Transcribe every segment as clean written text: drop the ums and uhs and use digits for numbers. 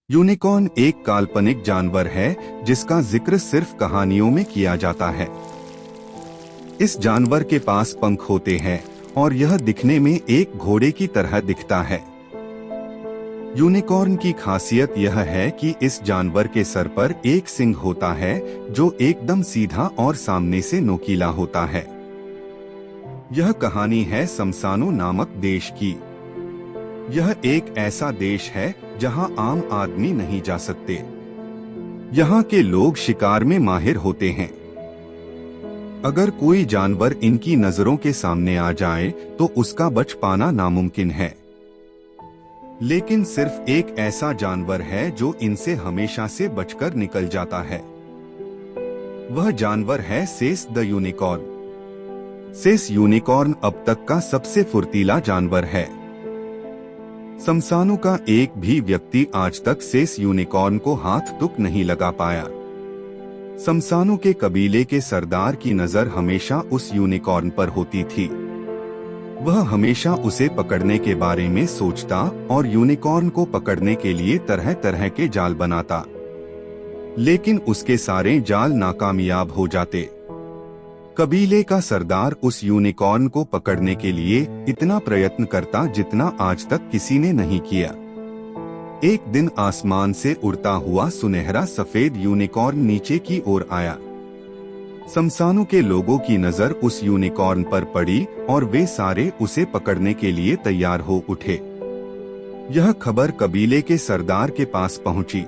Unicorn एक काल्पनिक जानवर है जिसका जिक्र सिर्फ कहानियों में किया जाता है। इस जानवर के पास पंख होते हैं और यह दिखने में एक घोड़े की तरह दिखता है। यूनिकॉर्न की खासियत यह है कि इस जानवर के सर पर एक सिंग होता है जो एकदम सीधा और सामने से नोकीला होता है। यह कहानी है शमशानो नामक देश की। यह एक ऐसा देश है जहां आम आदमी नहीं जा सकते। यहाँ के लोग शिकार में माहिर होते हैं। अगर कोई जानवर इनकी नजरों के सामने आ जाए तो उसका बच पाना नामुमकिन है। लेकिन सिर्फ एक ऐसा जानवर है जो इनसे हमेशा से बचकर निकल जाता है। वह जानवर है सेस द यूनिकॉर्न। सेस यूनिकॉर्न अब तक का सबसे फुर्तीला जानवर है। शमशानो का एक भी व्यक्ति आज तक सेस यूनिकॉर्न को हाथ तक नहीं लगा पाया। शमशानो के कबीले के सरदार की नजर हमेशा उस यूनिकॉर्न पर होती थी। वह हमेशा उसे पकड़ने के बारे में सोचता और यूनिकॉर्न को पकड़ने के लिए तरह तरह के जाल बनाता, लेकिन उसके सारे जाल नाकामयाब हो जाते। कबीले का सरदार उस यूनिकॉर्न को पकड़ने के लिए इतना प्रयत्न करता जितना आज तक किसी ने नहीं किया। एक दिन आसमान से उड़ता हुआ सुनहरा सफेद यूनिकॉर्न नीचे की ओर आया। शमशानो के लोगों की नजर उस यूनिकॉर्न पर पड़ी और वे सारे उसे पकड़ने के लिए तैयार हो उठे। यह खबर कबीले के सरदार के पास पहुंची।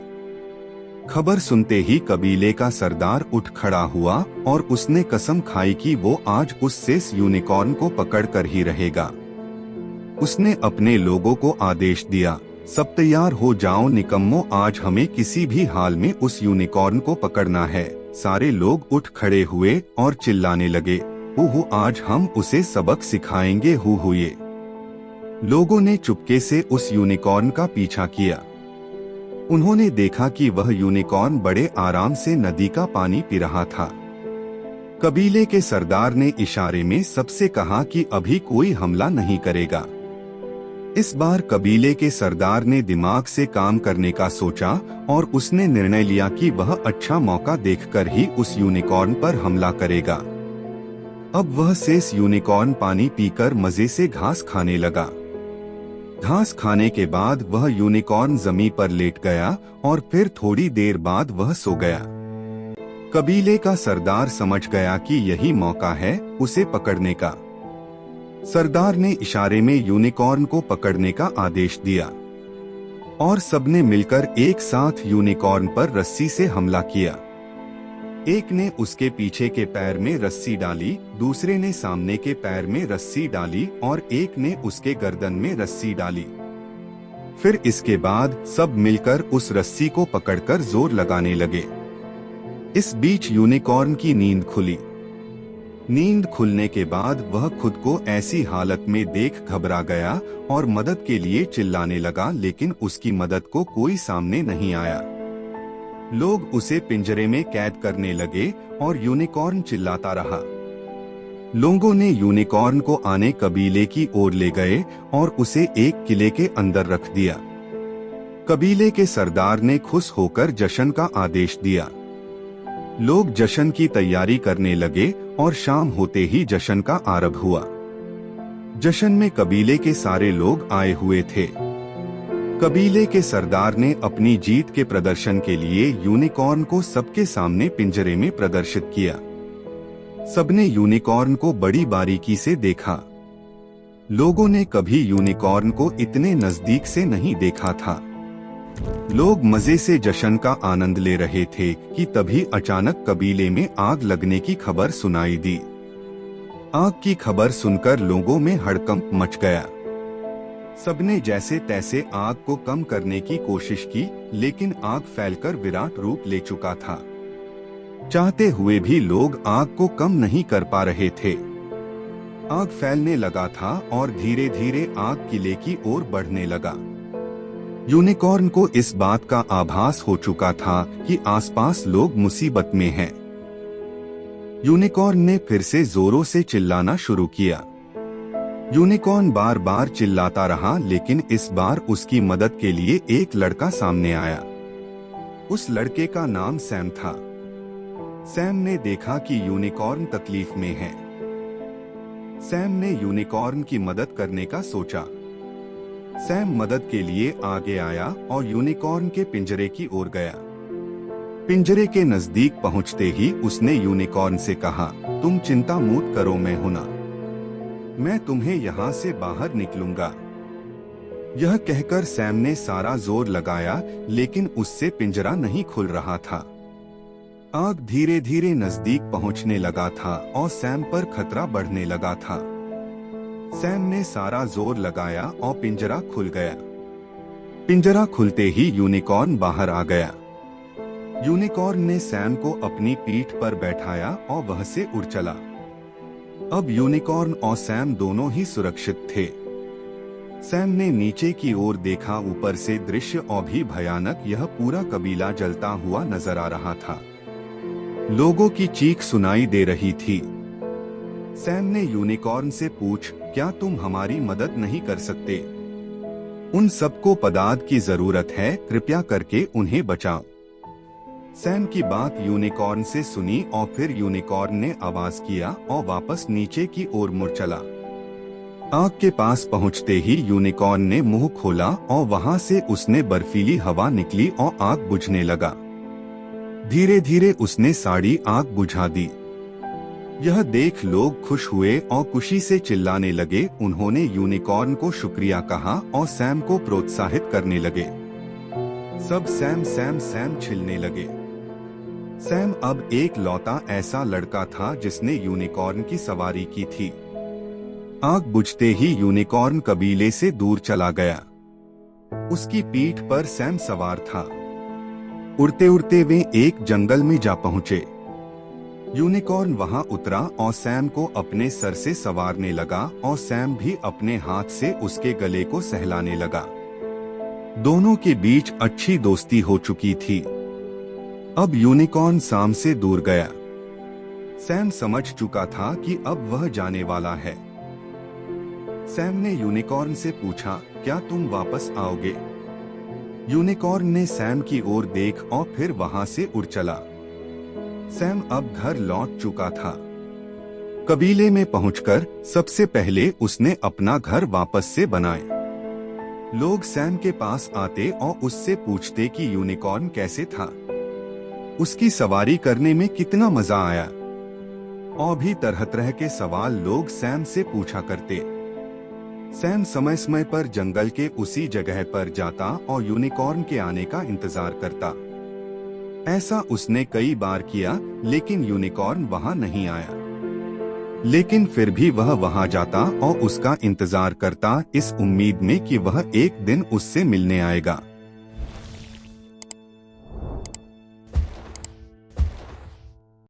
खबर सुनते ही कबीले का सरदार उठ खड़ा हुआ और उसने कसम खाई कि वो आज उस सेस यूनिकॉर्न को पकड़कर ही रहेगा। उसने अपने लोगों को आदेश दिया, सब तैयार हो जाओ निकम्मो, आज हमें किसी भी हाल में उस यूनिकॉर्न को पकड़ना है। सारे लोग उठ खड़े हुए और चिल्लाने लगे, हु आज हम उसे सबक सिखाएंगे हु ये। लोगों ने चुपके से उस यूनिकॉर्न का पीछा किया। उन्होंने देखा कि वह यूनिकॉर्न बड़े आराम से नदी का पानी पी रहा था। कबीले के सरदार ने इशारे में सबसे कहा कि अभी कोई हमला नहीं करेगा। इस बार कबीले के सरदार ने दिमाग से काम करने का सोचा और उसने निर्णय लिया कि वह अच्छा मौका देखकर ही उस यूनिकॉर्न पर हमला करेगा। अब वह सेस यूनिकॉर्न पानी पीकर मजे से घास खाने लगा। घास खाने के बाद वह यूनिकॉर्न जमीन पर लेट गया और फिर थोड़ी देर बाद वह सो गया। कबीले का सरदार समझ गया कि यही मौका है उसे पकड़ने का। सरदार ने इशारे में यूनिकॉर्न को पकड़ने का आदेश दिया और सबने मिलकर एक साथ यूनिकॉर्न पर रस्सी से हमला किया। एक ने उसके पीछे के पैर में रस्सी डाली, दूसरे ने सामने के पैर में रस्सी डाली और एक ने उसके गर्दन में रस्सी डाली। फिर इसके बाद सब मिलकर उस रस्सी को पकड़कर जोर लगाने लगे। इस बीच यूनिकॉर्न की नींद खुली। नींद खुलने के बाद वह खुद को ऐसी हालत में देख घबरा गया और मदद के लिए चिल्लाने लगा, लेकिन उसकी मदद को कोई सामने नहीं आया। लोग उसे पिंजरे में कैद करने लगे और यूनिकॉर्न चिल्लाता रहा। लोगों ने यूनिकॉर्न को आने कबीले की ओर ले गए और उसे एक किले के अंदर रख दिया। कबीले के सरदार ने खुश होकर जश्न का आदेश दिया। लोग जश्न की तैयारी करने लगे और शाम होते ही जश्न का आरंभ हुआ। जश्न में कबीले के सारे लोग आए हुए थे। कबीले के सरदार ने अपनी जीत के प्रदर्शन के लिए यूनिकॉर्न को सबके सामने पिंजरे में प्रदर्शित किया। सबने यूनिकॉर्न को बड़ी बारीकी से देखा। लोगों ने कभी यूनिकॉर्न को इतने नजदीक से नहीं देखा था। लोग मजे से जश्न का आनंद ले रहे थे कि तभी अचानक कबीले में आग लगने की खबर सुनाई दी। आग की खबर सुनकर लोगों में हड़कंप मच गया। सबने जैसे तैसे आग को कम करने की कोशिश की, लेकिन आग फैलकर विराट रूप ले चुका था। चाहते हुए भी लोग आग को कम नहीं कर पा रहे थे। आग फैलने लगा था और धीरे धीरे आग किले की ओर बढ़ने लगा। यूनिकॉर्न को इस बात का आभास हो चुका था कि आसपास लोग मुसीबत में हैं। यूनिकॉर्न ने फिर से जोरों से चिल्लाना शुरू किया। यूनिकॉर्न बार बार चिल्लाता रहा, लेकिन इस बार उसकी मदद के लिए एक लड़का सामने आया। उस लड़के का नाम सैम था। सैम ने देखा कि यूनिकॉर्न तकलीफ में है। सैम ने यूनिकॉर्न की मदद करने का सोचा। सैम मदद के लिए आगे आया और यूनिकॉर्न के पिंजरे की ओर गया। पिंजरे के नजदीक पहुंचते ही उसने यूनिकॉर्न से कहा, तुम चिंता मत करो, मैं हूं ना, मैं तुम्हें यहाँ से बाहर निकलूंगा। यह कहकर सैम ने सारा जोर लगाया, लेकिन उससे पिंजरा नहीं खुल रहा था। आग धीरे धीरे नजदीक पहुंचने लगा था और सैम पर खतरा बढ़ने लगा था। सैम ने सारा जोर लगाया और पिंजरा खुल गया। पिंजरा खुलते ही यूनिकॉर्न बाहर आ गया। यूनिकॉर्न ने सैम को अपनी पीठ पर बैठाया और वह से उड़ चला। अब यूनिकॉर्न और सैम दोनों ही सुरक्षित थे। सैम ने नीचे की ओर देखा। ऊपर से दृश्य और भी भयानक। यह पूरा कबीला जलता हुआ नजर आ रहा था। लोगों की चीख सुनाई दे रही थी। सैम ने यूनिकॉर्न से पूछ, क्या तुम हमारी मदद नहीं कर सकते? उन सबको पदार्थ की जरूरत है, कृपया करके उन्हें बचाओ। सैम की बात यूनिकॉर्न से सुनी और फिर यूनिकॉर्न ने आवाज किया और वापस नीचे की ओर मुड़ चला। आग के पास पहुंचते ही यूनिकॉर्न ने मुंह खोला और वहां से उसने बर्फीली हवा निकली और आग बुझने लगा। धीरे धीरे उसने सारी आग बुझा दी। यह देख लोग खुश हुए और खुशी से चिल्लाने लगे। उन्होंने यूनिकॉर्न को शुक्रिया कहा और सैम को प्रोत्साहित करने लगे। सब सैम सैम सैम चिल्लाने लगे। सैम अब एक लौता ऐसा लड़का था जिसने यूनिकॉर्न की सवारी की थी। आग बुझते ही यूनिकॉर्न कबीले से दूर चला गया। उसकी पीठ पर सैम सवार था। उड़ते उड़ते वे एक जंगल में जा पहुंचे। यूनिकॉर्न वहां उतरा और सैम को अपने सर से संवारने लगा और सैम भी अपने हाथ से उसके गले को सहलाने लगा। दोनों के बीच अच्छी दोस्ती हो चुकी थी। अब यूनिकॉर्न सैम से दूर गया। सैम समझ चुका था कि अब वह जाने वाला है। सैम ने यूनिकॉर्न से पूछा, क्या तुम वापस आओगे? यूनिकॉर्न ने सैम की ओर देख और फिर वहां से उड़ चला। सैम अब घर लौट चुका था। कबीले में पहुंचकर सबसे पहले उसने अपना घर वापस से बनाए। लोग सैम के पास आते और उससे पूछते कि यूनिकॉर्न कैसे था, उसकी सवारी करने में कितना मजा आया, और भी तरह तरह के सवाल लोग सैम से पूछा करते। सैम समय समय पर जंगल के उसी जगह पर जाता और यूनिकॉर्न के आने का इंतजार करता। ऐसा उसने कई बार किया, लेकिन यूनिकॉर्न वहां नहीं आया। लेकिन फिर भी वह वहां जाता और उसका इंतजार करता, इस उम्मीद में कि वह एक दिन उससे मिलने आएगा।